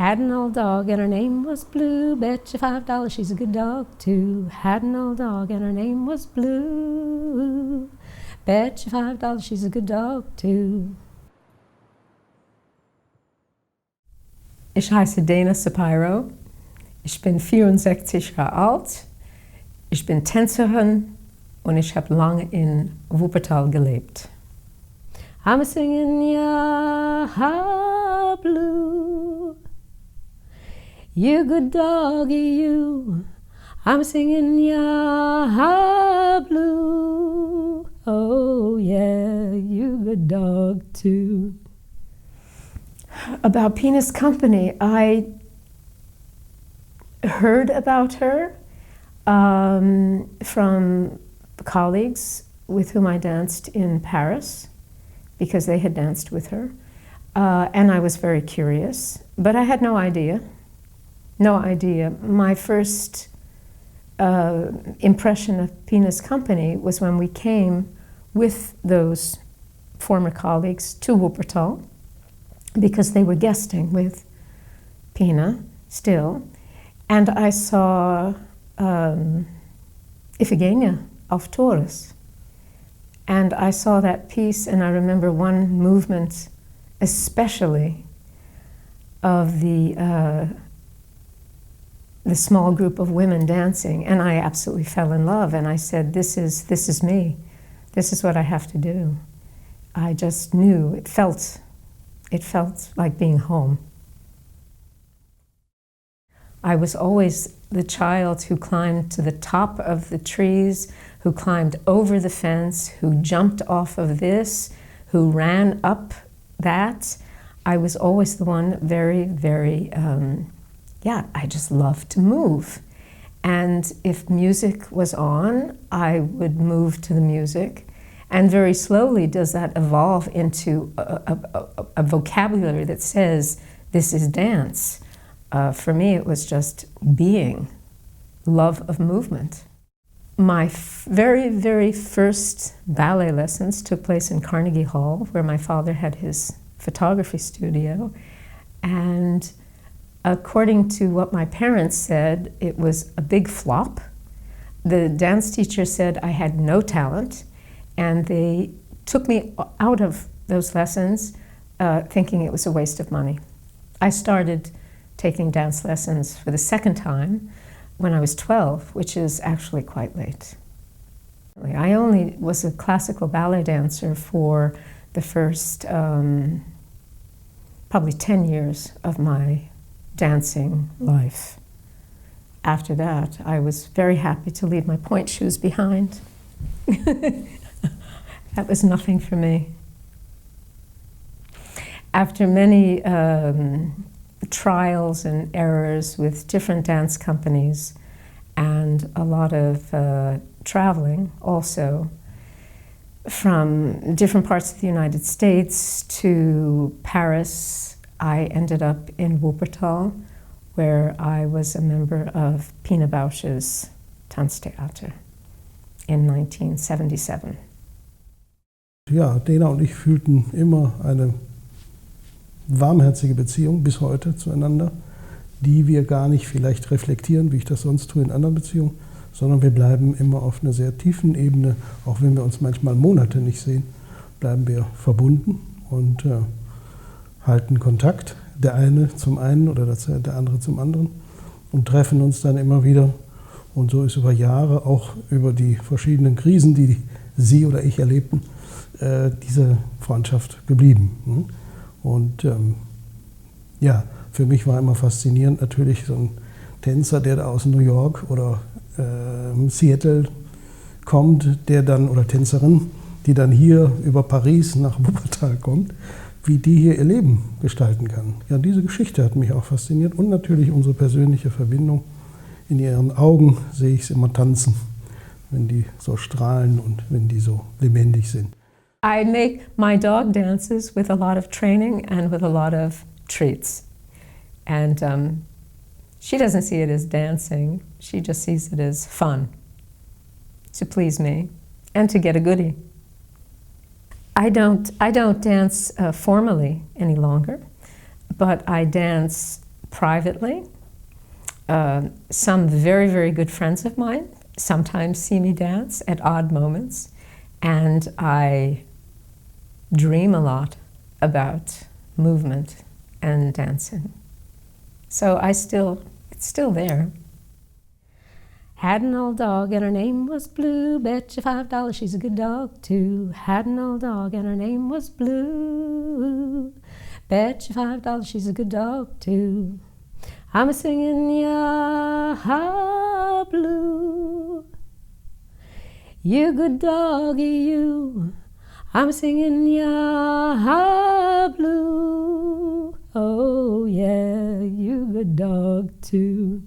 Had an old dog and her name was Blue. Bet you $5 she's a good dog too. Had an old dog and her name was Blue. Bet you $5 she's a good dog too. Ich heiße Sapiro. Ich bin 64 Jahre alt. Ich bin Tänzerin und ich habe lange in Wuppertal gelebt. I'm singing ya blue, you good doggy you. I'm singing ya blue, oh yeah, you good dog too. About Pina's company, I heard about her from colleagues with whom I danced in Paris, because they had danced with her, and I was very curious, but I had no idea. My first impression of Pina's company was when we came with those former colleagues to Wuppertal, because they were guesting with Pina still, and I saw Iphigenia auf Taurus. And I saw that piece, and I remember one movement especially of the small group of women dancing, and I absolutely fell in love, and I said, this is me. This is what I have to do. I just knew, it felt like being home. I was always the child who climbed to the top of the trees, who climbed over the fence, who jumped off of this, who ran up that. I was always the one very, very, I just loved to move. And if music was on, I would move to the music. And very slowly does that evolve into a vocabulary that says, this is dance. For me, it was just being, love of movement. My very, very first ballet lessons took place in Carnegie Hall, where my father had his photography studio. And according to what my parents said, it was a big flop. The dance teacher said I had no talent, and they took me out of those lessons thinking it was a waste of money. I started taking dance lessons for the second time when I was 12, which is actually quite late. I only was a classical ballet dancer for the first probably 10 years of my dancing life. After that, I was very happy to leave my pointe shoes behind. That was nothing for me. After many trials and errors with different dance companies and a lot of traveling also from different parts of the United States to Paris, I ended up in Wuppertal, where I was a member of Pina Bausch's Tanztheater in 1977. Ja, Dena und ich fühlten immer eine warmherzige Beziehung bis heute zueinander, die wir gar nicht vielleicht reflektieren, wie ich das sonst tue in anderen Beziehungen, sondern wir bleiben immer auf einer sehr tiefen Ebene, auch wenn wir uns manchmal Monate nicht sehen, bleiben wir verbunden und halten Kontakt, der eine zum einen oder der andere zum anderen, und treffen uns dann immer wieder. Und so ist über Jahre, auch über die verschiedenen Krisen, die Sie oder ich erlebten, diese Freundschaft geblieben. Und für mich war immer faszinierend natürlich so ein Tänzer, der da aus New York oder Seattle kommt, oder Tänzerin, die dann hier über Paris nach Wuppertal kommt, wie die hier ihr Leben gestalten kann. Ja, diese Geschichte hat mich auch fasziniert und natürlich unsere persönliche Verbindung. In ihren Augen sehe ich es immer tanzen, wenn die so strahlen und wenn die so lebendig sind. I make my dog dances with a lot of training and with a lot of treats. And she doesn't see it as dancing, she just sees it as fun, to please me and to get a goodie. I don't dance formally any longer, but I dance privately. Some very, very good friends of mine sometimes see me dance at odd moments, and I dream a lot about movement and dancing. So it's still there. Had an old dog and her name was Blue. Bet you $5 she's a good dog too. Had an old dog and her name was Blue. Bet you $5 she's a good dog too. I'm a singing ya Blue. You good doggy you. I'm singing ya Blue. Oh yeah, you good dog too.